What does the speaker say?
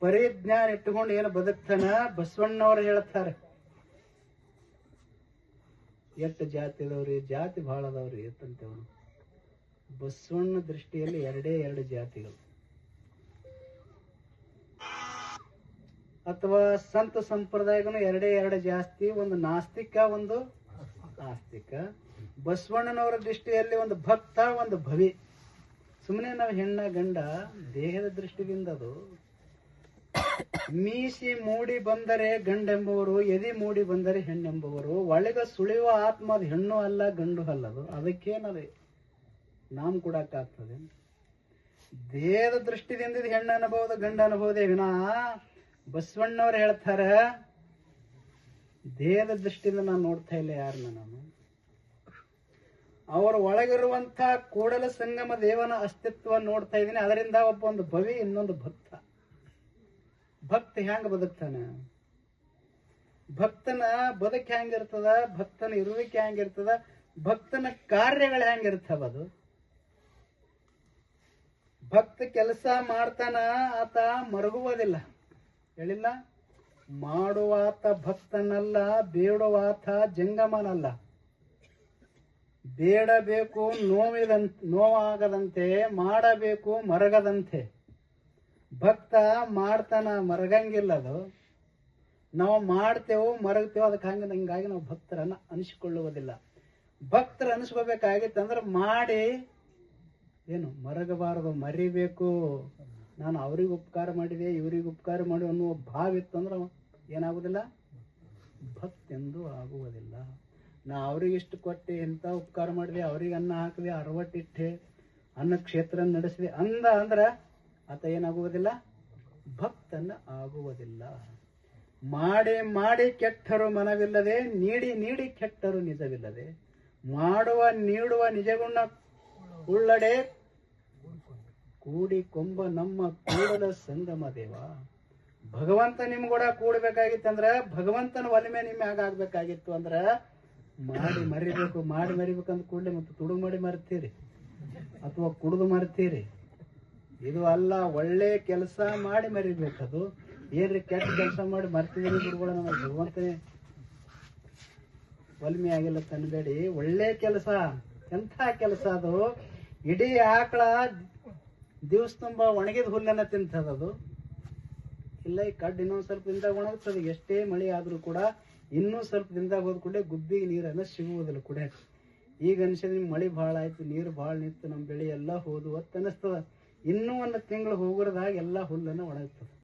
ಪರಿಜ್ಞಾನ ಇಟ್ಟುಕೊಂಡು ಏನು ಬದುಕ್ತಾನ ಬಸವಣ್ಣವ್ರು ಹೇಳ್ತಾರೆ. ಎಷ್ಟು ಜಾತಿ ಅದಾವ್ರಿ, ಜಾತಿ ಬಹಳ ಅದಾವ್ರಿ ಅಂತಂತೇವನು. ಬಸವಣ್ಣ ದೃಷ್ಟಿಯಲ್ಲಿ ಎರಡು ಜಾತಿಗಳು. ಅಥವಾ ಸಂತ ಸಂಪ್ರದಾಯಗಳು ಎರಡು ಜಾಸ್ತಿ, ಒಂದು ನಾಸ್ತಿಕ ಒಂದು ಆಸ್ತಿಕ. ಬಸವಣ್ಣನವರ ದೃಷ್ಟಿಯಲ್ಲಿ ಒಂದು ಭಕ್ತ ಒಂದು ಭವಿ. ಸುಮ್ಮನೆ ನಾವು ಹೆಣ್ಣ ಗಂಡ ದೇಹದ ದೃಷ್ಟಿಯಿಂದ ಅದು ಮೀಸಿ ಮೂಡಿ ಬಂದರೆ ಗಂಡೆಂಬುವರು, ಎದಿ ಮೂಡಿ ಬಂದರೆ ಹೆಣ್ಣೆಂಬುವರು. ಒಳಗ ಸುಳಿಯುವ ಆತ್ಮ ಅದು ಹೆಣ್ಣು ಅಲ್ಲ ಗಂಡು ಅಲ್ಲದು. ಅದಕ್ಕೇನದು ನಾಮ್ ಕೊಡಕ್ಕಾಗ್ತದೆ? ದೇಹದ ದೃಷ್ಟಿದಿಂದ ಇದು ಹೆಣ್ಣು ಅನುಭವದ ಗಂಡ ಅನುಭವದೇ ವಿನಃ ಬಸವಣ್ಣವ್ರು ಹೇಳ್ತಾರ ದೇಹದ ದೃಷ್ಟಿಯಿಂದ ನಾನು ನೋಡ್ತಾ ಇಲ್ಲ ಯಾರನ್ನ. ನಾನು ಅವರ ಒಳಗಿರುವಂತ ಕೂಡಲ ಸಂಗಮ ದೇವನ ಅಸ್ತಿತ್ವ ನೋಡ್ತಾ ಇದ್ದೀನಿ. ಅದರಿಂದ ಒಬ್ಬ ಒಂದು ಭವಿ, ಇನ್ನೊಂದು ಭಕ್ತ. ಭಕ್ತ ಹೆಂಗ ಬದುಕ್ತಾನ? ಭಕ್ತನ ಬದುಕು ಹೆಂಗಿರ್ತದ? ಭಕ್ತನ ಇರುವಿಕೆ ಹೆಂಗಿರ್ತದ? ಭಕ್ತನ ಕಾರ್ಯಗಳು ಹೆಂಗಿರ್ತಾವ? ಅದು ಭಕ್ತ ಕೆಲಸ ಮಾಡ್ತಾನ, ಆತ ಮರಗುವುದಿಲ್ಲ. ಹೇಳಿಲ್ಲ, ಮಾಡುವಾತ ಭಕ್ತನಲ್ಲ, ಬೇಡುವಾತ ಜಂಗಮನಲ್ಲ. ಬೇಡಬೇಕು ನೋವಾಗದಂತೆ, ಮಾಡಬೇಕು ಮರಗದಂತೆ. ಭಕ್ತ ಮಾಡ್ತಾನ, ಮರಗಂಗಿಲ್ಲ. ಅದು ನಾವು ಮಾಡ್ತೇವೋ ಮರಗ್ತೇವೋ, ಅದಕ್ಕೆ ಹಿಂಗಾಗಿ ನಾವು ಭಕ್ತರನ್ನ ಅನಿಸಿಕೊಳ್ಳುವುದಿಲ್ಲ. ಭಕ್ತರ ಅನಿಸ್ಕೋಬೇಕಾಗಿತ್ತಂದ್ರೆ ಮಾಡಿ ಏನು ಮರಗಬಾರದು, ಮರಿಬೇಕು. ನಾನು ಅವ್ರಿಗೆ ಉಪಕಾರ ಮಾಡಿದೆ, ಇವ್ರಿಗೆ ಉಪಕಾರ ಮಾಡಿ ಅನ್ನುವ ಭಾವ ಇತ್ತು ಅಂದ್ರೆ ಏನಾಗುದಿಲ್ಲ, ಭಕ್ತೆಂದು ಆಗುವುದಿಲ್ಲ. ನಾ ಅವ್ರಿಗೆ ಇಷ್ಟು ಕೊಟ್ಟೆ, ಇಂಥ ಉಪಕಾರ ಮಾಡಿದೆ, ಅವ್ರಿಗೆ ಅನ್ನ ಹಾಕಿದೆ, ಅರವಟ್ಟಿಟ್ಟೆ, ಅನ್ನ ಕ್ಷೇತ್ರ ನಡೆಸಿದೆ ಅಂದ್ರೆ ಆತ ಏನಾಗುವುದಿಲ್ಲ, ಭಕ್ತನ ಆಗುವುದಿಲ್ಲ. ಮಾಡಿ ಮಾಡಿ ಕೆಟ್ಟರು ಮನವಿಲ್ಲದೆ, ನೀಡಿ ನೀಡಿ ಕೆಟ್ಟರು ನಿಜವಿಲ್ಲದೆ. ಮಾಡುವ ನೀಡುವ ನಿಜಗುಣ ಉಳ್ಳಡೆ ಕೂಡಿ ಕೊಂಬ ನಮ್ಮ ಕೂಡಲ ಸಂಗಮ ದೇವ. ಭಗವಂತ ನಿಮ್ ಕೂಡ ಕೂಡಬೇಕಾಗಿತ್ತಂದ್ರ ಭಗವಂತನ ಒಲಿಮೆ ನಿಮ್ ಆಗ್ಬೇಕಾಗಿತ್ತು ಅಂದ್ರ ಮಾಡಿ ಮರಿಬೇಕು. ಮಾಡಿ ಮರಿಬೇಕಂದ ಕೂಡಲೇ ಮತ್ತೆ ತುಡುಗು ಮಾಡಿ ಮರ್ತೀರಿ ಅಥವಾ ಕುಡಿದು ಮರ್ತೀರಿ. ಇದು ಅಲ್ಲ, ಒಳ್ಳೆ ಕೆಲಸ ಮಾಡಿ ಮರಿಬೇಕದು. ಏನ್ರಿ ಕೆಟ್ಟ ಕೆಲಸ ಮಾಡಿ ಮರ್ತಿದ್ರಿ ಗುರುಗಳ, ನಮಗೆ ಭಗವಂತನೇ ಒಲ್ಮೆ ಆಗಿಲ್ಲ ತನ್ಬೇಡಿ. ಒಳ್ಳೆ ಕೆಲಸ ಎಂಥ ಕೆಲಸ ಅದು? ಇಡೀ ಆಕಳ ದಿವಸ ತುಂಬಾ ಒಣಗಿದ ಹುಲ್ಲನ್ನ ತಿಂತದದು. ಇಲ್ಲ, ಈ ಕಡ್ಡು ಇನ್ನೊಂದ್ ಸ್ವಲ್ಪ ದಿನದಾಗ ಒಣಗುತ್ತದೆ. ಎಷ್ಟೇ ಮಳೆ ಆದ್ರೂ ಕೂಡ ಇನ್ನೂ ಸ್ವಲ್ಪ ದಿನದಾಗ ಹೋದ್ ಕೂಡಲೇ ಗುಬ್ಬಿಗೆ ನೀರನ್ನ ಸಿಗುವುದಿಲ್ಲ ಕುಡಿಯಕ್ಕೆ. ಈಗ ಅನ್ಸಿದ್ರೆ ನಿಮ್ ಮಳೆ ಭಾಳ ಆಯ್ತು, ನೀರು ಭಾಳ ನಿಂತು ನಮ್ಮ ಬೆಳೆ ಎಲ್ಲ ಹೋದು ಅಂತ ಅನಿಸ್ತದ. ಇನ್ನೂ ಒಂದು ತಿಂಗಳು ಹೋಗೋದಾಗ ಎಲ್ಲ ಹುಲ್ಲನ್ನ ಒಣಗ್ತದೆ.